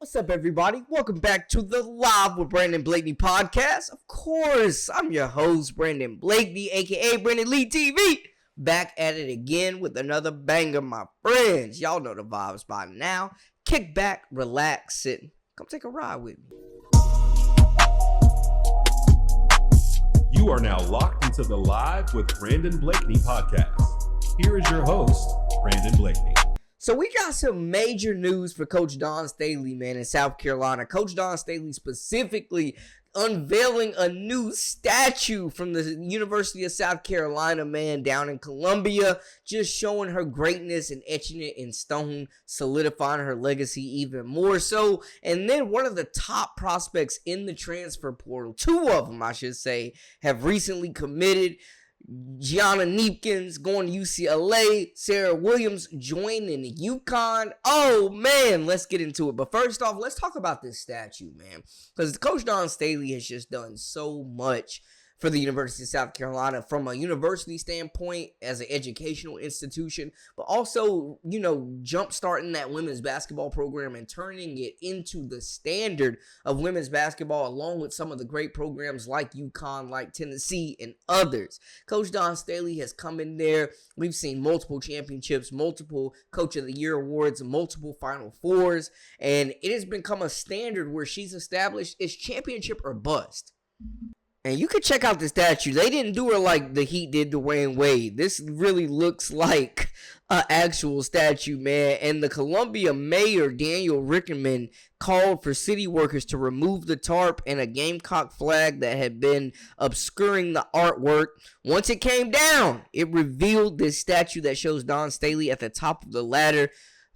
What's up, everybody? Welcome back to the Live with Brandon Blakeney podcast. Of course, I'm your host, Brandon Blakeney, aka Brandon Lee TV. Back at it again with another banger, my friends. Y'all know the vibes by now. Kick back, relax, sit, come take a ride with me. You are now locked into the Live with Brandon Blakeney podcast. Here is your host, Brandon Blakeney. So we got some major news for Coach Dawn Staley, man, in South Carolina. Coach Dawn Staley specifically unveiling a new statue from the University of South Carolina, man, down in Columbia, just showing her greatness and etching it in stone, solidifying her legacy even more so. And then one of the top prospects in the transfer portal, two of them, I should say, have recently committed. Gianna Nakans going to UCLA, Sarah Williams joining UConn. Oh, man, let's get into it. But first off, let's talk about this statue, man. Because Coach Dawn Staley has just done so much for the University of South Carolina from a university standpoint as an educational institution, but also, jump-starting that women's basketball program and turning it into the standard of women's basketball, along with some of the great programs like UConn, like Tennessee, and others. Coach Dawn Staley has come in there. We've seen multiple championships, multiple Coach of the Year awards, multiple Final Fours, and it has become a standard where she's established it's championship or bust. And you can check out the statue. They didn't do her like the Heat did to Dwayne Wade. This really looks like an actual statue, man. And the Columbia mayor, Daniel Rickerman, called for city workers to remove the tarp and a Gamecock flag that had been obscuring the artwork. Once it came down, it revealed this statue that shows Dawn Staley at the top of the ladder.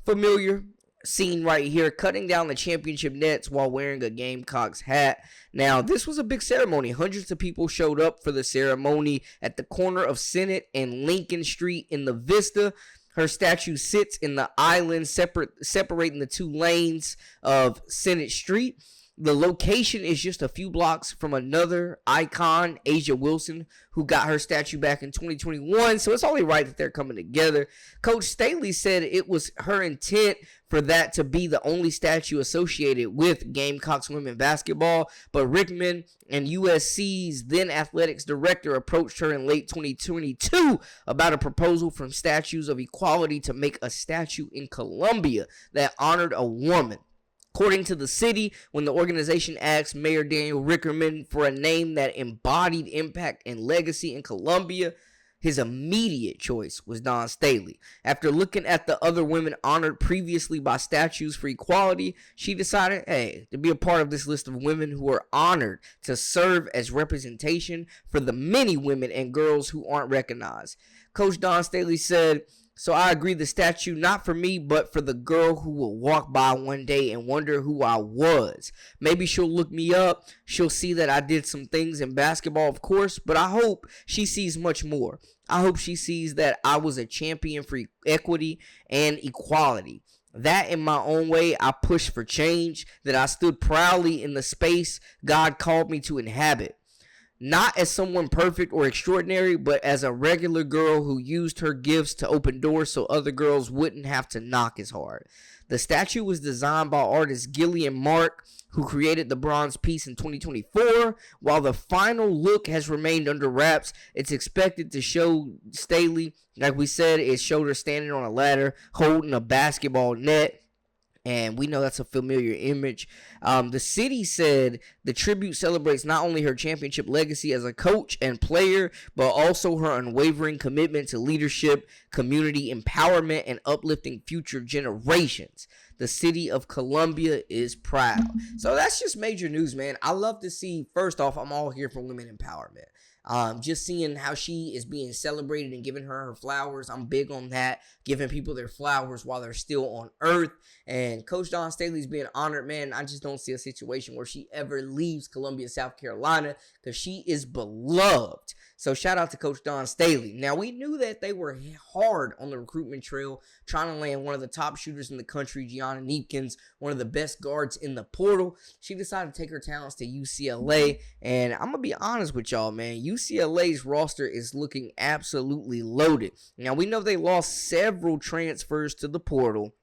Familiar scene right here, cutting down the championship nets while wearing a Gamecocks hat. Now, this was a big ceremony. Hundreds of people showed up for the ceremony at the corner of Senate and Lincoln Street in the Vista. Her statue sits in the island separating the two lanes of Senate Street. The location is just a few blocks from another icon, Asia Wilson, who got her statue back in 2021. So it's only right that they're coming together. Coach Staley said it was her intent for that to be the only statue associated with Gamecocks women basketball. But Rickman and USC's then athletics director approached her in late 2022 about a proposal from Statues of Equality to make a statue in Columbia that honored a woman. According to the city, when the organization asked Mayor Daniel Rickerman for a name that embodied impact and legacy in Columbia, his immediate choice was Dawn Staley. After looking at the other women honored previously by Statues for Equality, she decided, to be a part of this list of women who are honored to serve as representation for the many women and girls who aren't recognized. Coach Dawn Staley said, "So I agree the statue, not for me, but for the girl who will walk by one day and wonder who I was. Maybe she'll look me up. She'll see that I did some things in basketball, of course, but I hope she sees much more. I hope she sees that I was a champion for equity and equality. That in my own way, I pushed for change, that I stood proudly in the space God called me to inhabit. Not as someone perfect or extraordinary, but as a regular girl who used her gifts to open doors so other girls wouldn't have to knock as hard." The statue was designed by artist Gillian Mark, who created the bronze piece in 2024. While the final look has remained under wraps, it's expected to show Staley, like we said, it showed her standing on a ladder holding a basketball net. And we know that's a familiar image. The city said the tribute celebrates not only her championship legacy as a coach and player, but also her unwavering commitment to leadership, community empowerment, and uplifting future generations. The city of Columbia is proud. So that's just major news, man. I love to see, first off, I'm all here for women empowerment. Just seeing how she is being celebrated and giving her flowers. I'm big on that, giving people their flowers while they're still on earth. And Coach Dawn Staley's being honored, man. I just don't see a situation where she ever leaves Columbia, South Carolina, because she is beloved. So shout out to Coach Dawn Staley. Now, we knew that they were hard on the recruitment trail, trying to land one of the top shooters in the country, Gianna Nakans, one of the best guards in the portal. She decided to take her talents to UCLA. And I'm going to be honest with y'all, man. UCLA's roster is looking absolutely loaded. Now, we know they lost several transfers to the portal.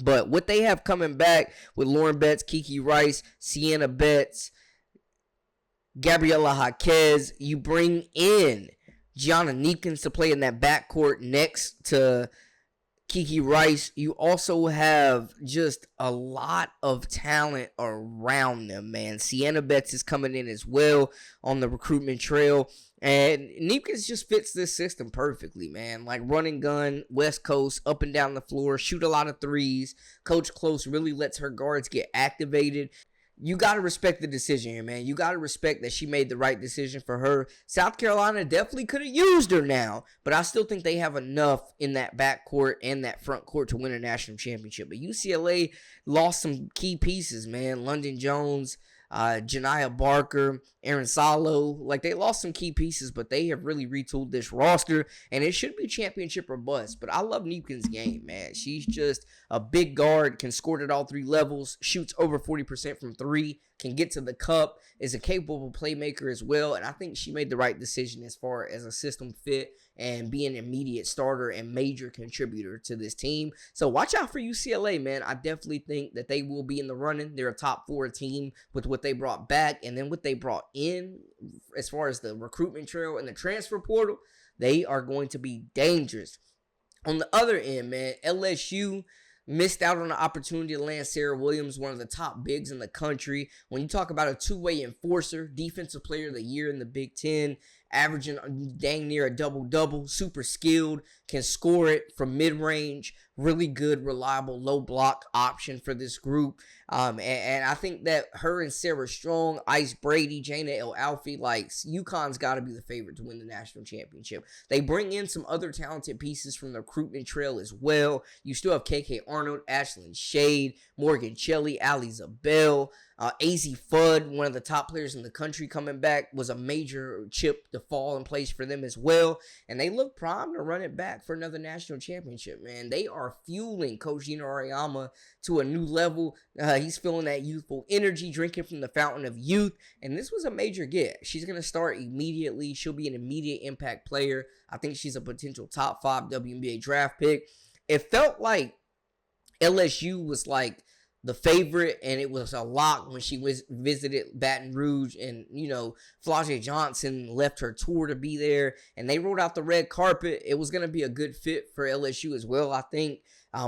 But what they have coming back with Lauren Betts, Kiki Rice, Sienna Betts, Gabriela Jaquez, you bring in Gianna Nakans to play in that backcourt next to Kiki Rice. You also have just a lot of talent around them, man. Sienna Betts is coming in as well on the recruitment trail. And Nakans just fits this system perfectly, man. Like running gun, West Coast, up and down the floor, shoot a lot of threes. Coach Close really lets her guards get activated. You got to respect the decision here, man. You got to respect that she made the right decision for her. South Carolina definitely could have used her now, but I still think they have enough in that backcourt and that front court to win a national championship. But UCLA lost some key pieces, man. London Jones, Janiah Barker, Aaron Salo, like they lost some key pieces, but they have really retooled this roster, and it should be championship or bust. But I love Nakans' game, man. She's just a big guard, can score at all three levels, shoots over 40% from three, can get to the cup, is a capable playmaker as well, and I think she made the right decision as far as a system fit and be an immediate starter and major contributor to this team. So watch out for UCLA, man. I definitely think that they will be in the running. They're a top 4 team with what they brought back and then what they brought in as far as the recruitment trail and the transfer portal. They are going to be dangerous. On the other end, man, LSU missed out on the opportunity to land Sarah Williams, one of the top bigs in the country. When you talk about a two-way enforcer, defensive player of the year in the Big Ten, averaging dang near a double-double, super skilled, can score it from mid-range, really good, reliable, low-block option for this group. And I think that her and Sarah Strong, Ice Brady, Jana El Alfie, like UConn's got to be the favorite to win the national championship. They bring in some other talented pieces from the recruitment trail as well. You still have KK Arnold, Ashlyn Shade, Morgan Shelley, Ali Zabel, AZ Fudd, one of the top players in the country coming back, was a major chip to fall in place for them as well. And they look primed to run it back for another national championship, man. They are fueling Coach Gino Auriemma to a new level. He's feeling that youthful energy, drinking from the fountain of youth. And this was a major get. She's going to start immediately. She'll be an immediate impact player. I think she's a potential top 5 WNBA draft pick. It felt like LSU was like the favorite, and it was a lock when she visited Baton Rouge, and Flau'jae Johnson left her tour to be there, and they rolled out the red carpet. It was going to be a good fit for LSU as well, I think.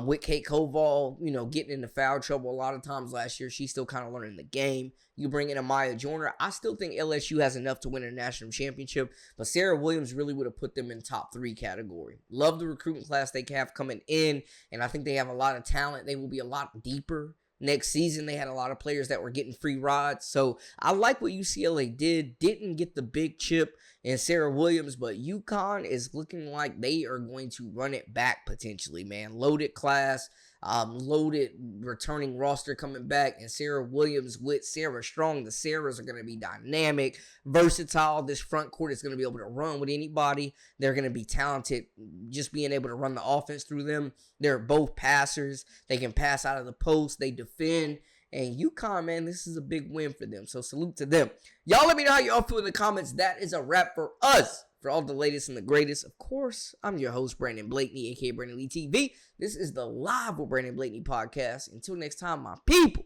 With Kate Koval, getting into foul trouble a lot of times last year, she's still kind of learning the game. You bring in Amaya Joyner. I still think LSU has enough to win a national championship, but Sarah Williams really would have put them in top 3 category. Love the recruiting class they have coming in, and I think they have a lot of talent. They will be a lot deeper next season. They had a lot of players that were getting free rides. So I like what UCLA did. Didn't get the big chip in Sarah Williams, but UConn is looking like they are going to run it back potentially, man. Loaded class, loaded returning roster coming back, and Sarah Williams with Sarah Strong. The Sarahs are going to be dynamic, versatile. This front court is going to be able to run with anybody. They're going to be talented, just being able to run the offense through them. They're both passers. They can pass out of the post. They defend. And UConn, man, this is a big win for them. So salute to them. Y'all let me know how y'all feel in the comments. That is a wrap for us. For all the latest and the greatest, of course, I'm your host, Brandon Blakeney, a.k.a. Brandon Lee TV. This is the Live with Brandon Blakeney podcast. Until next time, my people,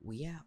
we out.